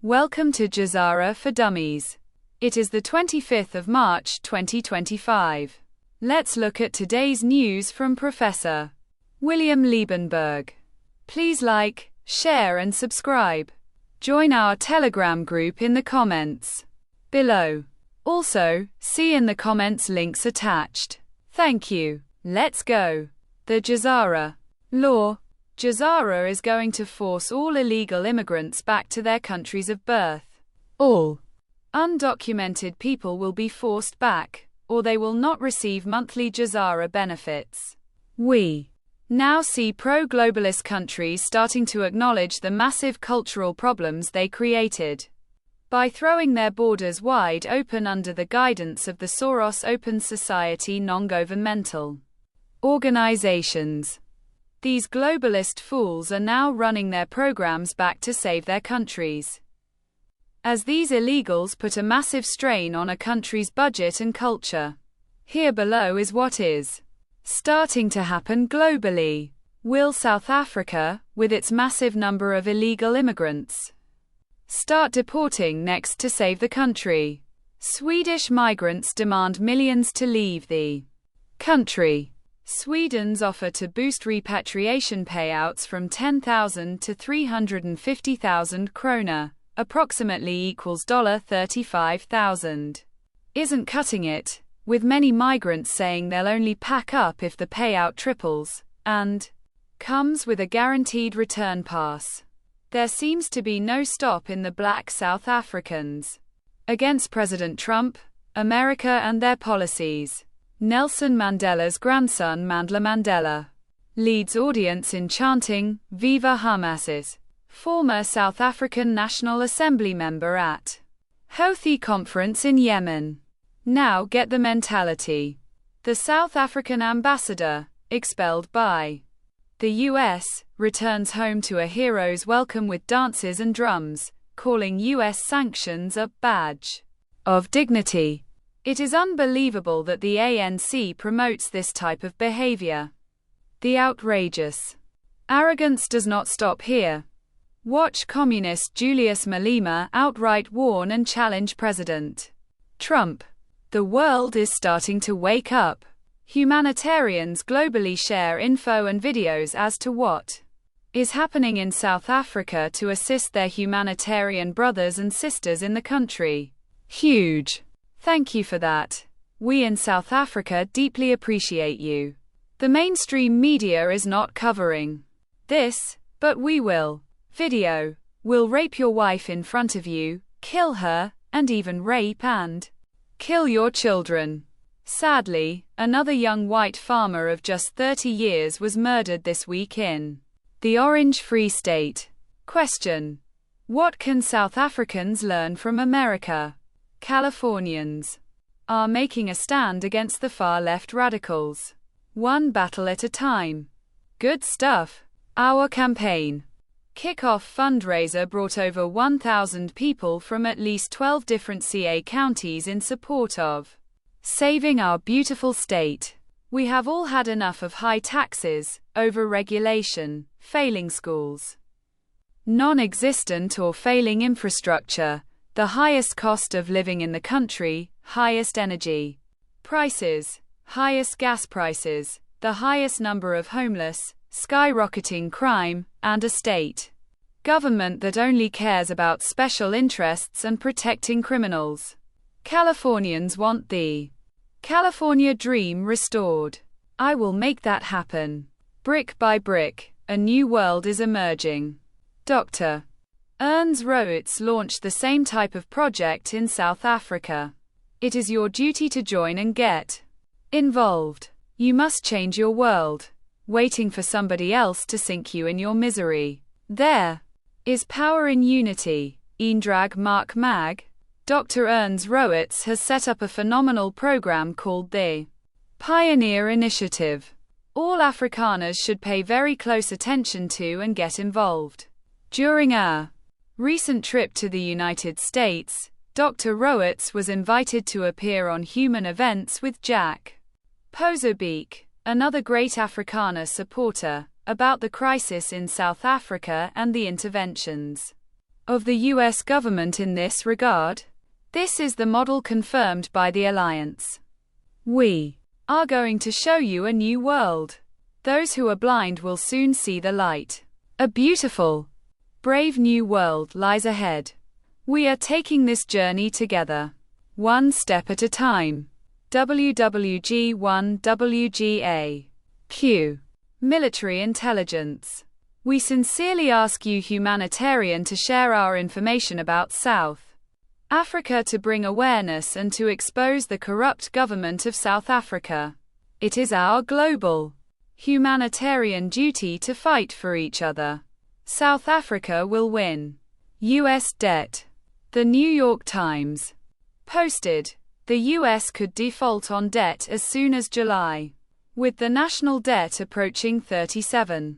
Welcome to GESARA for Dummies. It is the 25th of March 2025. Let's look at today's news from Professor William Liebenberg. Please like, share and subscribe. Join our Telegram group in the comments below. Also, see in the comments links attached. Thank you. Let's go. The GESARA law. GESARA is going to force all illegal immigrants back to their countries of birth. All undocumented people will be forced back, or they will not receive monthly GESARA benefits. We now see pro-globalist countries starting to acknowledge the massive cultural problems they created by throwing their borders wide open under the guidance of the Soros Open Society non-governmental organizations. These globalist fools are now running their programs back to save their countries, as these illegals put a massive strain on a country's budget and culture. Here below is what is starting to happen globally. Will South Africa, with its massive number of illegal immigrants, start deporting next to save the country? Swedish migrants demand millions to leave the country. Sweden's offer to boost repatriation payouts from 10,000 to 350,000 krona, approximately equals $35,000, isn't cutting it, with many migrants saying they'll only pack up if the payout triples, and comes with a guaranteed return pass. There seems to be no stop in the black South Africans against President Trump, America and their policies. Nelson Mandela's grandson Mandla Mandela leads audience in chanting, Viva Hamas's former South African National Assembly member at Houthi conference in Yemen. Now get the mentality. The South African ambassador, expelled by the US, returns home to a hero's welcome with dances and drums, calling US sanctions a badge of dignity. It is unbelievable that the ANC promotes this type of behavior. The outrageous arrogance does not stop here. Watch communist Julius Malema outright warn and challenge President Trump. The world is starting to wake up. Humanitarians globally share info and videos as to what is happening in South Africa to assist their humanitarian brothers and sisters in the country. Huge. Thank you for that. We in South Africa deeply appreciate you. The mainstream media is not covering this, but we will. Video. Will rape your wife in front of you, kill her, and even rape and kill your children. Sadly, another young white farmer of just 30 years was murdered this week in the Orange Free State. Question. What can South Africans learn from America? Californians are making a stand against the far-left radicals. One battle at a time. Good stuff. Our campaign kickoff fundraiser brought over 1,000 people from at least 12 different CA counties in support of saving our beautiful state. We have all had enough of high taxes, over-regulation, failing schools, non-existent or failing infrastructure, the highest cost of living in the country, highest energy prices, highest gas prices, the highest number of homeless, skyrocketing crime, and a state government that only cares about special interests and protecting criminals. Californians want the California dream restored. I will make that happen. Brick by brick, a new world is emerging. Dr. Ernst Roets launched the same type of project in South Africa. It is your duty to join and get involved. You must change your world. Waiting for somebody else to sink you in your misery. There is power in unity. Eendrag Mark Mag. Dr. Ernst Roets has set up a phenomenal program called the Pioneer Initiative. All Afrikaners should pay very close attention to and get involved. During our recent trip to the United States, Dr. Roets was invited to appear on Human Events with Jack Posobiec, another great Afrikaner supporter, about the crisis in South Africa and the interventions of the US government in this regard. This is the model confirmed by the alliance. We are going to show you a new world. Those who are blind will soon see the light. A beautiful, brave new world lies ahead. We are taking this journey together, one step at a time. WWG1 WGA Q. Military Intelligence. We sincerely ask you humanitarian to share our information about South Africa to bring awareness and to expose the corrupt government of South Africa. It is our global humanitarian duty to fight for each other. South Africa will win. US debt. The New York Times posted, the US could default on debt as soon as July, with the national debt approaching $37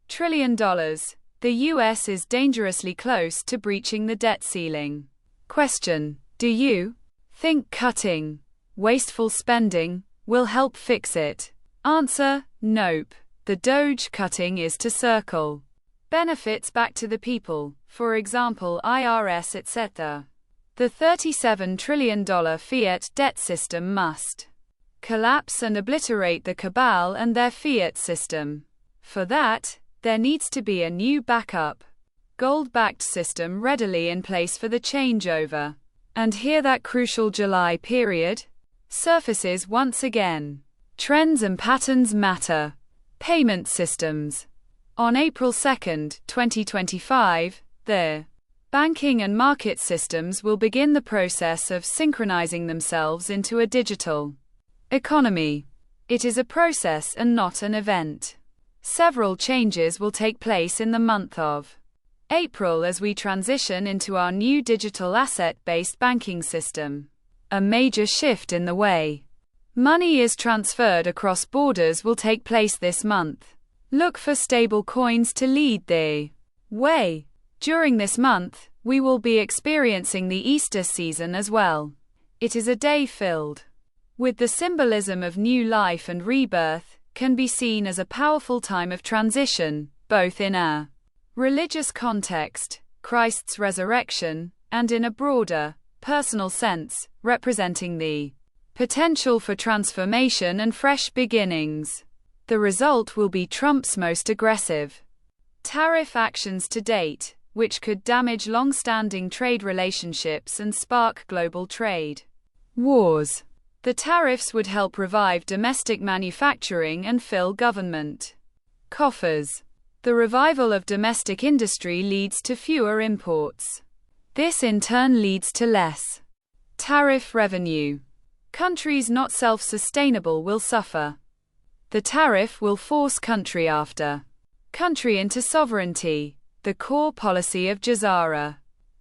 trillion. The US is dangerously close to breaching the debt ceiling. Question: do you think cutting wasteful spending will help fix it? Answer: nope. The Doge cutting is to circle benefits back to the people, for example IRS etc. The $37 trillion fiat debt system must collapse and obliterate the cabal and their fiat system. For that, there needs to be a new backup, gold-backed system readily in place for the changeover. And here that crucial July period surfaces once again. Trends and patterns matter. Payment systems. On April 2, 2025, the banking and market systems will begin the process of synchronizing themselves into a digital economy. It is a process and not an event. Several changes will take place in the month of April as we transition into our new digital asset-based banking system. A major shift in the way money is transferred across borders will take place this month. Look for stable coins to lead the way. During this month, we will be experiencing the Easter season as well. It is a day filled with the symbolism of new life and rebirth, can be seen as a powerful time of transition, both in a religious context, Christ's resurrection, and in a broader, personal sense, representing the potential for transformation and fresh beginnings. The result will be Trump's most aggressive tariff actions to date, which could damage long-standing trade relationships and spark global trade wars. The tariffs would help revive domestic manufacturing and fill government coffers. The revival of domestic industry leads to fewer imports. This in turn leads to less tariff revenue. Countries not self-sustainable will suffer. The tariff will force country after country into sovereignty, the core policy of GESARA.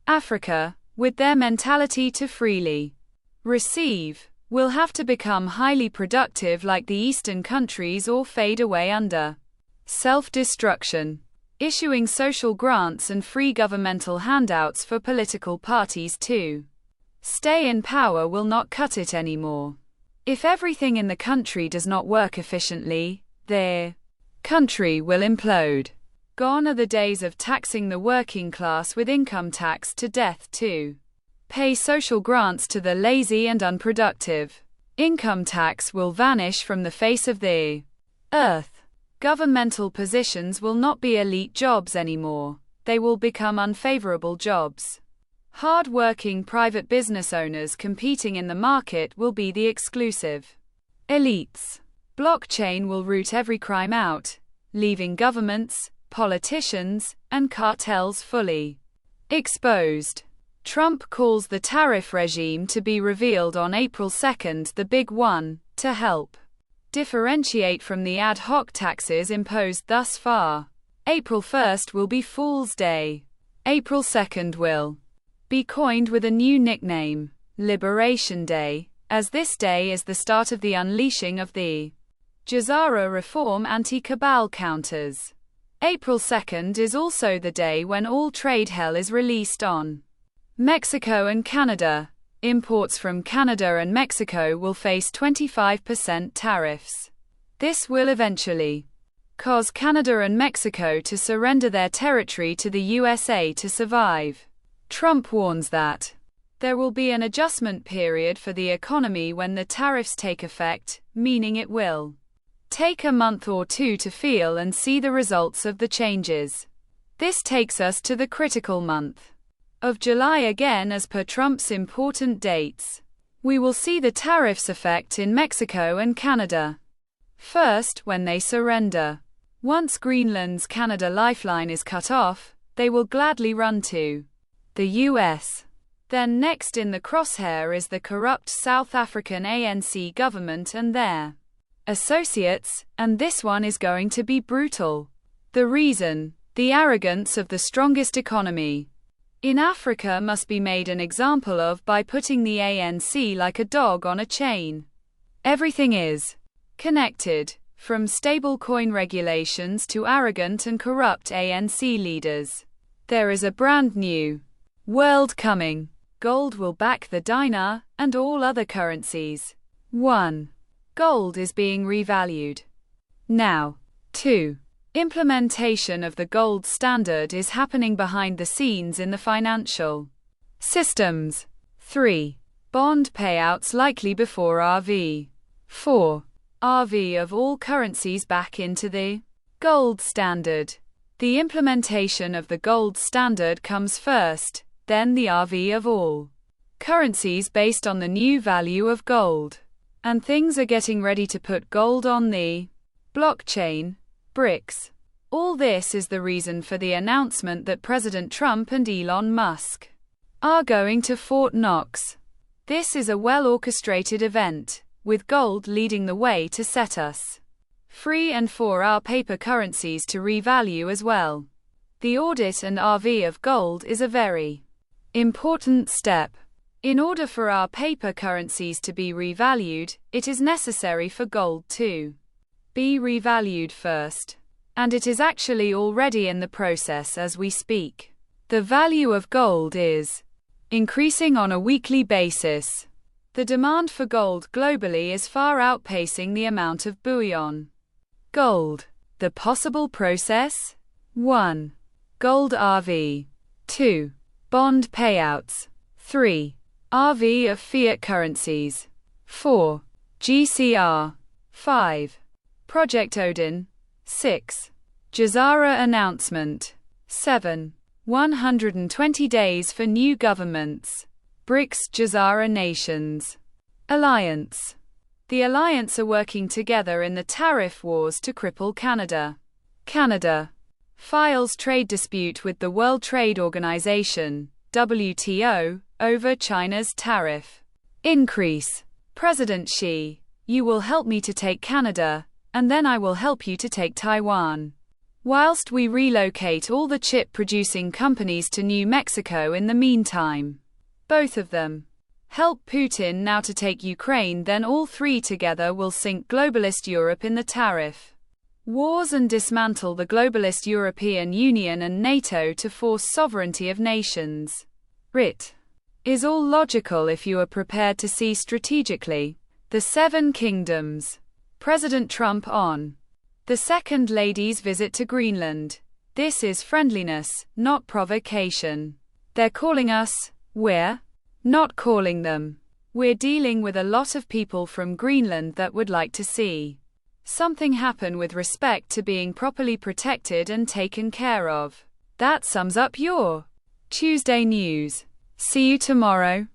Africa, with their mentality to freely receive, will have to become highly productive like the Eastern countries or fade away under self-destruction. Issuing social grants and free governmental handouts for political parties to stay in power will not cut it anymore. If everything in the country does not work efficiently, the country will implode. Gone are the days of taxing the working class with income tax to death to pay social grants to the lazy and unproductive. Income tax will vanish from the face of the earth. Governmental positions will not be elite jobs anymore. They will become unfavorable jobs. Hard-working private business owners competing in the market will be the exclusive elites. Blockchain will root every crime out, leaving governments, politicians, and cartels fully exposed. Trump calls the tariff regime to be revealed on April 2, the big one, to help differentiate from the ad hoc taxes imposed thus far. April 1 will be Fool's Day. April 2 will be coined with a new nickname, Liberation Day, as this day is the start of the unleashing of the GESARA reform anti-cabal counters. April 2 is also the day when all trade hell is released on Mexico and Canada. Imports from Canada and Mexico will face 25% tariffs. This will eventually cause Canada and Mexico to surrender their territory to the USA to survive. Trump warns that there will be an adjustment period for the economy when the tariffs take effect, meaning it will take a month or two to feel and see the results of the changes. This takes us to the critical month of July again as per Trump's important dates. We will see the tariffs effect in Mexico and Canada. First, when they surrender. Once Greenland's Canada lifeline is cut off, they will gladly run to the US. Then next in the crosshair is the corrupt South African ANC government and their associates, and this one is going to be brutal. The reason? The arrogance of the strongest economy in Africa must be made an example of by putting the ANC like a dog on a chain. Everything is connected, from stablecoin regulations to arrogant and corrupt ANC leaders. There is a brand new world coming. Gold will back the dinar and all other currencies. 1. Gold is being revalued now. 2. Implementation of the gold standard is happening behind the scenes in the financial systems. 3. Bond payouts likely before RV. 4. RV of all currencies back into the gold standard. The implementation of the gold standard comes first, then the RV of all currencies based on the new value of gold. And things are getting ready to put gold on the blockchain, Brics. All this is the reason for the announcement that President Trump and Elon Musk are going to Fort Knox. This is a well-orchestrated event, with gold leading the way to set us free and for our paper currencies to revalue as well. The audit and RV of gold is a very important step. In order for our paper currencies to be revalued, it is necessary for gold to be revalued first. And it is actually already in the process as we speak. The value of gold is increasing on a weekly basis. The demand for gold globally is far outpacing the amount of bullion. Gold. The possible process? 1. Gold RV. 2. Bond payouts. 3. RV of fiat currencies. 4. GCR. 5. Project Odin. 6. GESARA announcement. 7. 120 days for new governments. Brics GESARA nations. Alliance. The alliance are working together in the tariff wars to cripple Canada. Canada files trade dispute with the World Trade Organization, WTO, over China's tariff increase. President Xi, you will help me to take Canada, and then I will help you to take Taiwan. Whilst we relocate all the chip-producing companies to New Mexico in the meantime. Both of them help Putin now to take Ukraine, then all three together will sink globalist Europe in the tariff wars and dismantle the globalist European Union and NATO to force sovereignty of nations. It is all logical if you are prepared to see strategically the Seven Kingdoms. President Trump on the Second Lady's visit to Greenland. This is friendliness, not provocation. They're calling us, we're not calling them. We're dealing with a lot of people from Greenland that would like to see something happen with respect to being properly protected and taken care of. That sums up your Tuesday news. See you tomorrow.